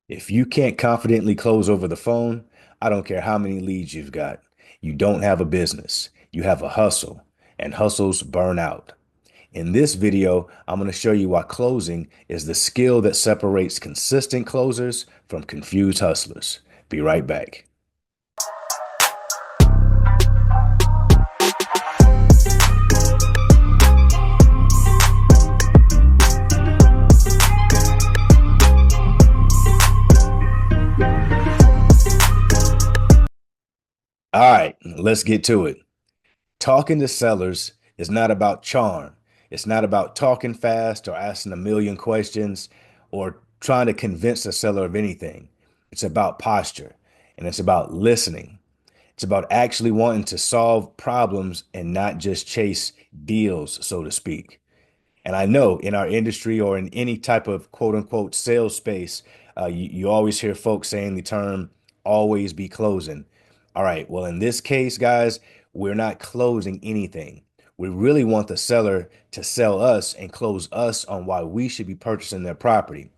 If you can't confidently close over the phone, I don't care how many leads you've got. You don't have a business. You have a hustle, and hustles burn out. In this video, I'm going to show you why closing is the skill that separates consistent closers from confused hustlers. Be right back. All right, let's get to it. Talking to sellers is not about charm. It's not about talking fast or asking a million questions or trying to convince the seller of anything. It's about posture and it's about listening. It's about actually wanting to solve problems and not just chase deals, so to speak. And I know in our industry or in any type of quote unquote sales space, you always hear folks saying the term always be closing. All right. Well, in this case, guys, we're not closing anything. We really want the seller to sell us and close us on why we should be purchasing their property.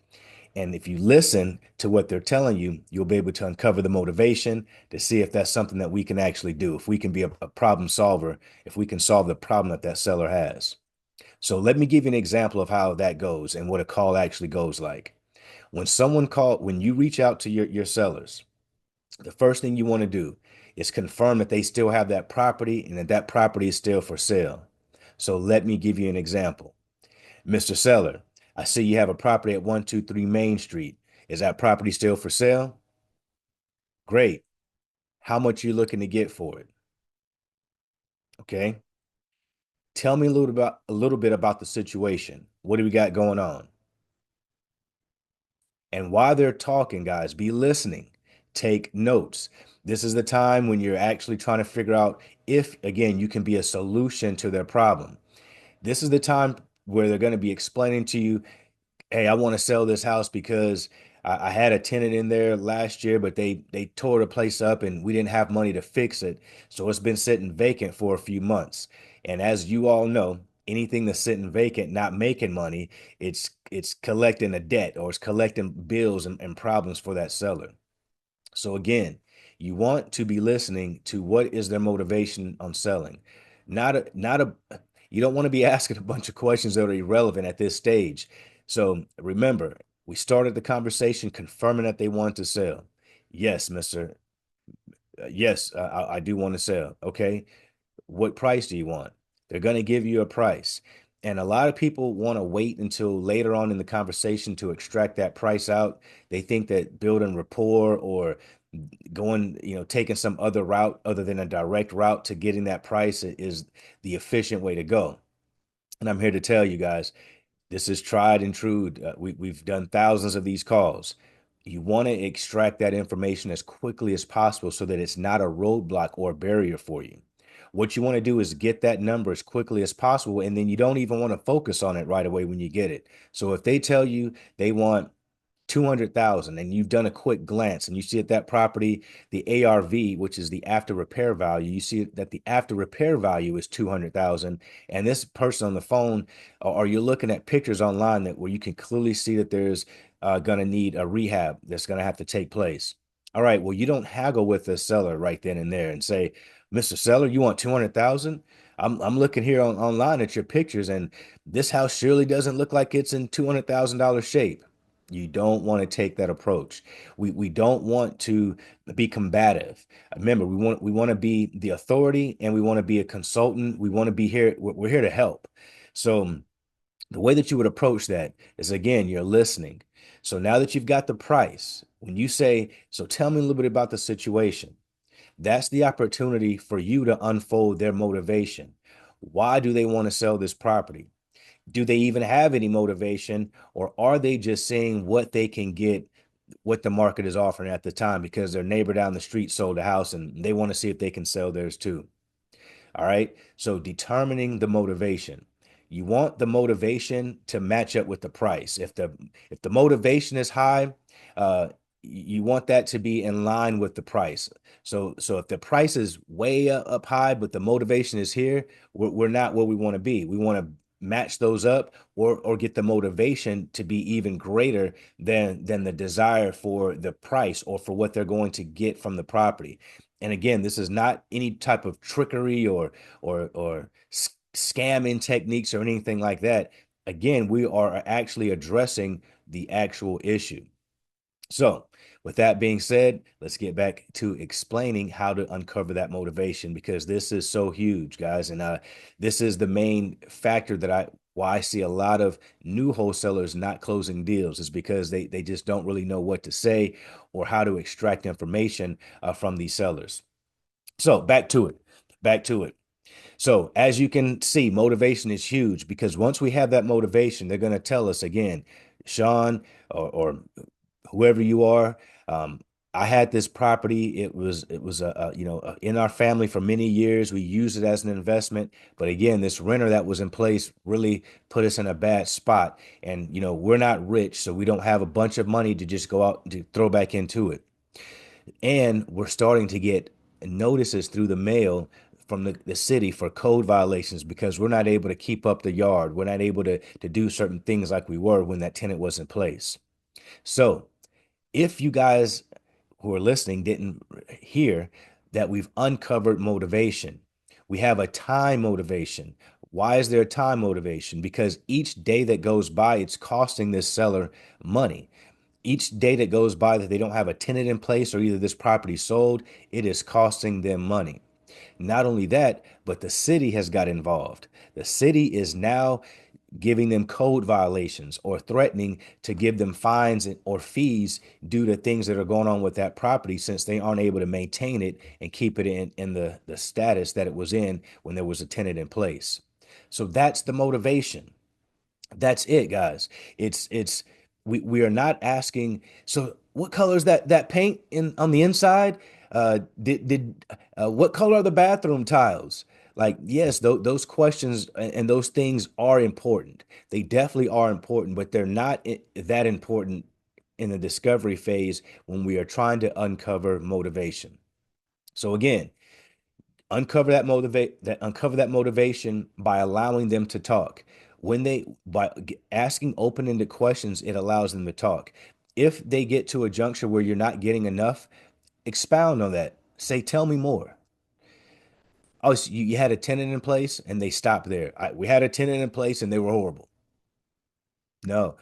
And if you listen to what they're telling you, you'll be able to uncover the motivation to see if that's something that we can actually do, if we can be a problem solver, if we can solve the problem that that seller has. So let me give you an example of how that goes and what a call actually goes like. When you reach out to your sellers, the first thing you want to do is confirm that they still have that property and that that property is still for sale. So let me give you an example. Mr. Seller, I see you have a property at 123 Main Street. Is that property still for sale? Great. How much are you looking to get for it? Okay. Tell me a little bit about the situation. What do we got going on? And while they're talking, guys, be listening. Take notes. This is the time when you're actually trying to figure out if, again, you can be a solution to their problem. This is the time where they're going to be explaining to you, hey, I want to sell this house because I had a tenant in there last year, but they tore the place up and we didn't have money to fix it. So it's been sitting vacant for a few months. And as you all know, anything that's sitting vacant, not making money, it's collecting a debt or it's collecting bills and problems for that seller. So again, you want to be listening to what is their motivation on selling. Not a you don't want to be asking a bunch of questions that are irrelevant at this stage. So remember, we started the conversation confirming that they want to sell. Yes, Mr. Yes, I do want to sell. Okay. What price do you want? They're going to give you a price. And a lot of people want to wait until later on in the conversation to extract that price out. They think that building rapport or going, taking some other route other than a direct route to getting that price is the efficient way to go. And I'm here to tell you guys, this is tried and true. We've done thousands of these calls. You want to extract that information as quickly as possible so that it's not a roadblock or a barrier for you. What you want to do is get that number as quickly as possible, and then you don't even want to focus on it right away when you get it. So if they tell you they want 200,000 and you've done a quick glance and you see at that property, the ARV, which is the after repair value, you see that the after repair value is 200,000. And this person on the phone, or you're looking at pictures online that where you can clearly see that there's going to need a rehab that's going to have to take place. All right, well, you don't haggle with the seller right then and there and say, Mr. Seller, you want 200,000? I'm looking here online at your pictures, and this house surely doesn't look like it's in $200,000 shape. You don't want to take that approach. We don't want to be combative. Remember, we want to be the authority and we want to be a consultant. We want to be here. We're here to help. So the way that you would approach that is again, you're listening. So now that you've got the price, when you say, so tell me a little bit about the situation, that's the opportunity for you to unfold their motivation. Why do they want to sell this property? Do they even have any motivation, or are they just seeing what they can get, what the market is offering at the time because their neighbor down the street sold a house and they want to see if they can sell theirs too? All right. So determining the motivation. You want the motivation to match up with the price. If the motivation is high, you want that to be in line with the price. So if the price is way up high, but the motivation is here, we're not where we want to be. We want to match those up or get the motivation to be even greater than the desire for the price or for what they're going to get from the property. And again, this is not any type of trickery or scamming techniques or anything like that. Again, we are actually addressing the actual issue. So, with that being said, let's get back to explaining how to uncover that motivation because this is so huge, guys. And this is the main factor that why I see a lot of new wholesalers not closing deals is because they just don't really know what to say or how to extract information from these sellers. So, back to it. Back to it. So, as you can see, motivation is huge because once we have that motivation, they're going to tell us again, Sean or whoever you are. Um, I had this property. It was in our family for many years. We used it as an investment, but again, this renter that was in place really put us in a bad spot. And we're not rich, so we don't have a bunch of money to just go out to throw back into it. And we're starting to get notices through the mail from the city for code violations because we're not able to keep up the yard. We're not able to do certain things like we were when that tenant was in place. So if you guys who are listening didn't hear that we've uncovered motivation, we have a time motivation. Why is there a time motivation? Because each day that goes by, it's costing this seller money. Each day that goes by that they don't have a tenant in place or either this property sold, it is costing them money. Not only that, but the city has got involved. The city is now giving them code violations or threatening to give them fines or fees due to things that are going on with that property since they aren't able to maintain it and keep it in the status that it was in when there was a tenant in place. So that's the motivation. That's it, guys. It's we are not asking. So, what color is that paint in on the inside? Did what color are the bathroom tiles? Like, yes, those questions and those things are important. They definitely are important, but they're not that important in the discovery phase when we are trying to uncover motivation. So again, uncover that motivation by allowing them to talk when they by asking open-ended questions. It allows them to talk. If they get to a juncture where you're not getting enough, expound on that. Say, tell me more. Oh, so you had a tenant in place and they stopped there. We had a tenant in place and they were horrible. No.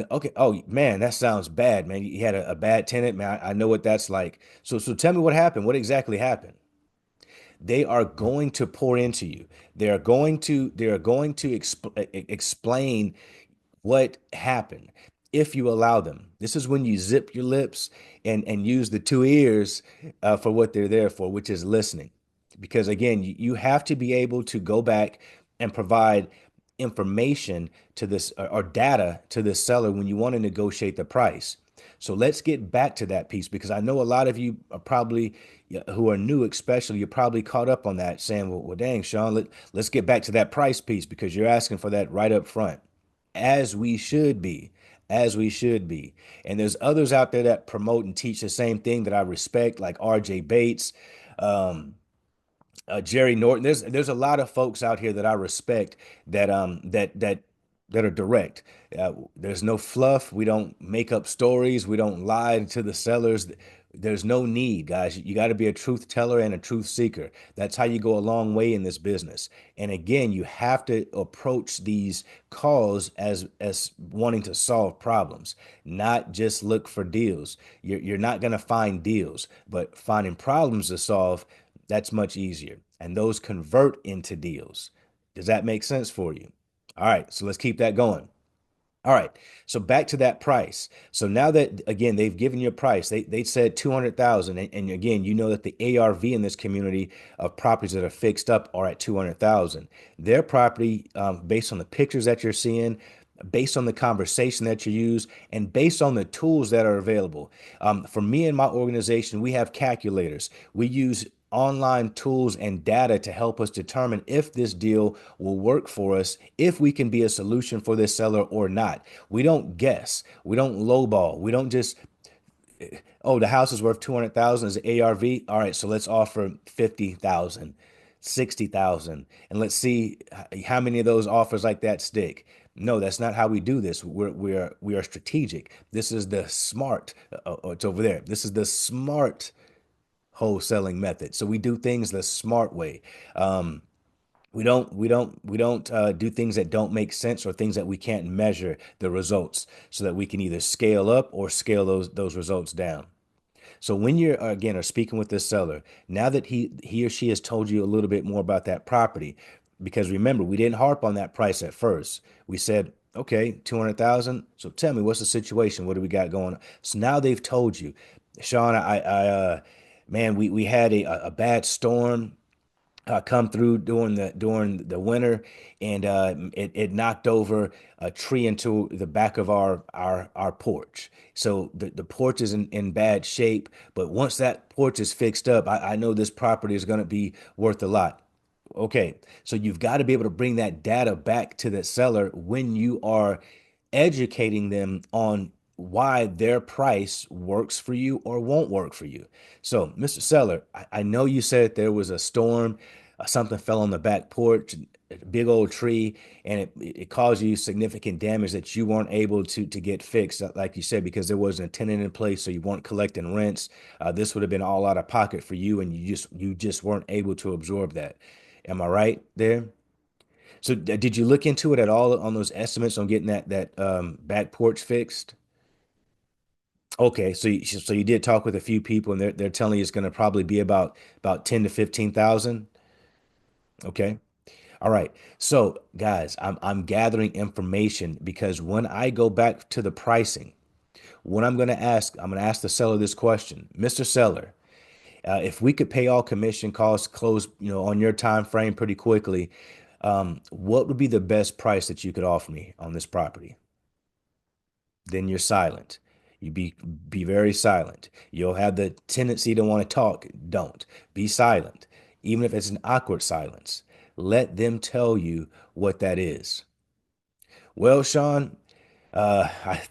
Okay. Oh man, that sounds bad, man. You had a bad tenant, man. I know what that's like. So tell me what happened. What exactly happened? They are going to pour into you. They are going to explain what happened if you allow them. This is when you zip your lips and use the two ears for what they're there for, which is listening. Because again, you have to be able to go back and provide information to this or data to the seller when you want to negotiate the price. So let's get back to that piece because I know a lot of you are probably who are new, especially you're probably caught up on that saying, well dang, Sean, let's get back to that price piece because you're asking for that right up front as we should be, as we should be. And there's others out there that promote and teach the same thing that I respect, like RJ Bates, um, Jerry Norton. There's a lot of folks out here that I respect that are direct. There's no fluff. We don't make up stories. We don't lie to the sellers. There's no need, guys. You got to be a truth teller and a truth seeker. That's how you go a long way in this business. And again, you have to approach these calls as wanting to solve problems, not just look for deals. You're not going to find deals, but finding problems to solve, that's much easier. And those convert into deals. Does that make sense for you? All right, so let's keep that going. All right. So back to that price. So now that again they've given you a price, they said 200,000, and again you know that the ARV in this community of properties that are fixed up are at 200,000. Their property, based on the pictures that you're seeing, based on the conversation that you use, and based on the tools that are available. For me and my organization, we have calculators. We use online tools and data to help us determine if this deal will work for us, if we can be a solution for this seller or not. We don't guess. We don't lowball. We don't just, oh, the house is worth 200,000 as ARV. All right, so let's offer 50,000. 60,000, and let's see how many of those offers like that stick. No, that's not how we do this. We are strategic. This is the smart. It's over there. This is the smart wholesaling method. So we do things the smart way. Um, we don't do things that don't make sense or things that we can't measure the results, so that we can either scale up or scale those results down. So when you're again are speaking with this seller, now that he or she has told you a little bit more about that property, because remember, we didn't harp on that price at first. We said, okay, 200,000. So tell me, what's the situation? What do we got going on? So now they've told you, Sean, man, we had a bad storm come through during the winter, and it knocked over a tree into the back of our porch. So the porch is in bad shape, but once that porch is fixed up, I know this property is going to be worth a lot. Okay, so you've got to be able to bring that data back to the seller when you are educating them on why their price works for you or won't work for you. So, Mr. Seller, I know you said there was a storm, something fell on the back porch, a big old tree, and it caused you significant damage that you weren't able to get fixed, like you said, because there wasn't a tenant in place, so you weren't collecting rents. This would have been all out of pocket for you, and you just weren't able to absorb that. Am I right there? So did you look into it at all on those estimates on getting that back porch fixed? Okay, so you did talk with a few people, and they're telling you it's going to probably be about 10 to 15,000. Okay. All right. So guys, I'm gathering information because when I go back to the pricing, what I'm going to ask the seller this question. Mr. Seller, if we could pay all commission costs, close, on your time frame pretty quickly, what would be the best price that you could offer me on this property? Then you're silent. You be very silent. You'll have the tendency to want to talk. Don't. Be silent. Even if it's an awkward silence. Let them tell you what that is. Well, Sean, I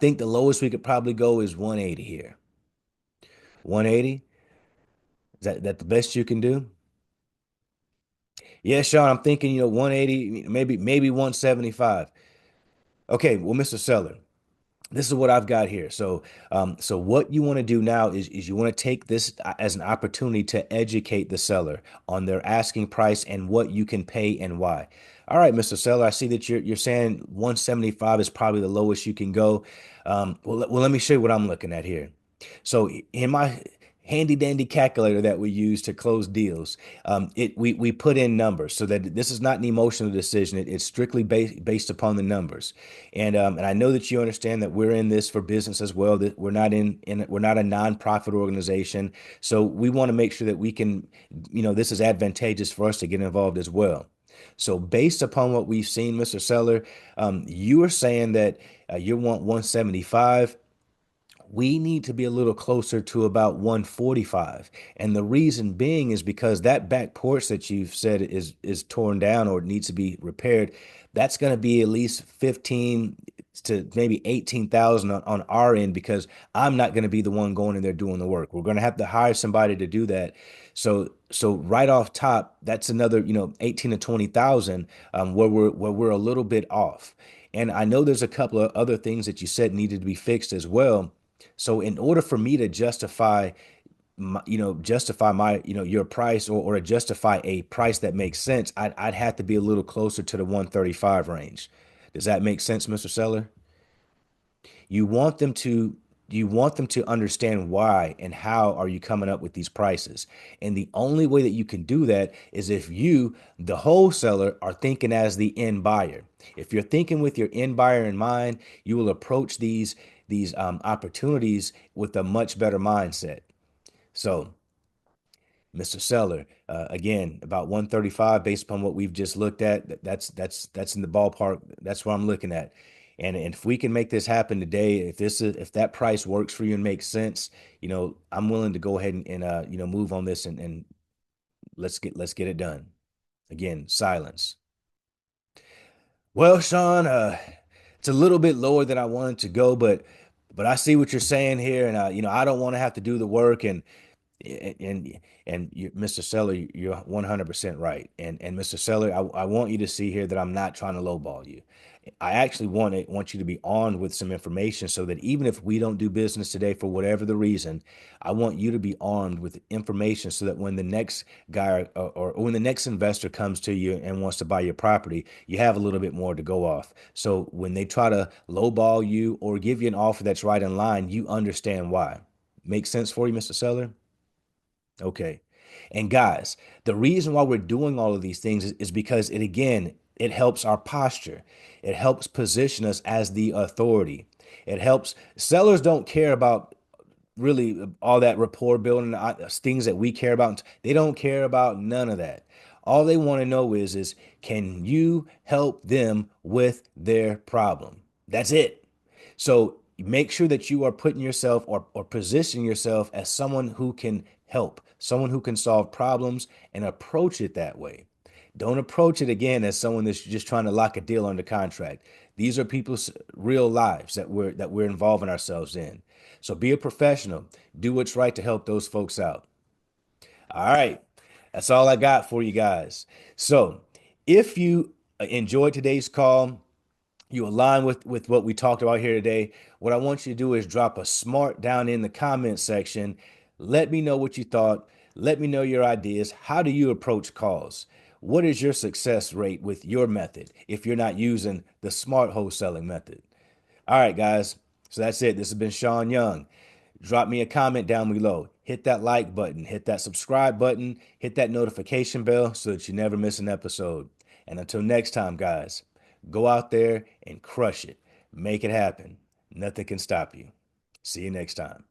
think the lowest we could probably go is 180 here. 180? Is that the best you can do? Yeah, Sean, I'm thinking, 180, maybe 175. Okay, well, Mr. Seller, this is what I've got here. So what you want to do now is you want to take this as an opportunity to educate the seller on their asking price and what you can pay and why. All right, Mr. Seller, I see that you're saying 175 is probably the lowest you can go. Well, let me show you what I'm looking at here. So in my handy dandy calculator that we use to close deals, we put in numbers so that this is not an emotional decision. It's strictly based upon the numbers. And I know that you understand that we're in this for business as well, that we're not a nonprofit organization. So we want to make sure that we can, this is advantageous for us to get involved as well. So based upon what we've seen, Mr. Seller, you are saying that you want 175. We need to be a little closer to about 145. And the reason being is because that back porch that you've said is torn down or needs to be repaired, that's going to be at least 15 to maybe 18,000 on our end, because I'm not going to be the one going in there doing the work. We're going to have to hire somebody to do that. So right off top, that's another, 18 to 20,000, where we're a little bit off. And I know there's a couple of other things that you said needed to be fixed as well. So in order for me to justify my, your price, or justify a price that makes sense, I'd have to be a little closer to the 135 range. Does that make sense, Mr. Seller? You want them to you want them to understand why and how are you coming up with these prices. And the only way that you can do that is if you, the wholesaler, are thinking as the end buyer. If you're thinking with your end buyer in mind, you will approach these opportunities with a much better mindset. So, Mr. Seller, again, about 135 based upon what we've just looked at. That's in the ballpark. That's what I'm looking at. And if we can make this happen today, if that price works for you and makes sense, I'm willing to go ahead and move on this, and let's get it done. Again, silence. Well, Sean, it's a little bit lower than I wanted to go, but I see what you're saying here, and I don't want to have to do the work, and And Mr. Seller, you're 100% right. And Mr. Seller, I want you to see here that I'm not trying to lowball you. I actually want you to be armed with some information so that even if we don't do business today for whatever the reason, I want you to be armed with information so that when the next guy or when the next investor comes to you and wants to buy your property, you have a little bit more to go off. So when they try to lowball you or give you an offer that's right in line, you understand why. Make sense for you, Mr. Seller? Okay. And guys, the reason why we're doing all of these things is because it, again, it helps our posture. It helps position us as the authority. It helps sellers don't care about really all that rapport building, things that we care about. They don't care about none of that. All they want to know is can you help them with their problem? That's it. So make sure that you are putting yourself or positioning yourself as someone who can help, someone who can solve problems and approach it that way. Don't approach it again as someone that's just trying to lock a deal under contract. These are people's real lives that we're involving ourselves in. So be a professional. Do what's right to help those folks out. All right. That's all I got for you guys. So if you enjoyed today's call, you align with what we talked about here today, what I want you to do is drop a smart down in the comment section. Let me know what you thought. Let me know your ideas. How do you approach calls? What is your success rate with your method if you're not using the smart wholesaling method? All right, guys. So that's it. This has been Sean Young. Drop me a comment down below. Hit that like button, hit that subscribe button, hit that notification bell so that you never miss an episode. And until next time, guys, go out there and crush it. Make it happen. Nothing can stop you. See you next time.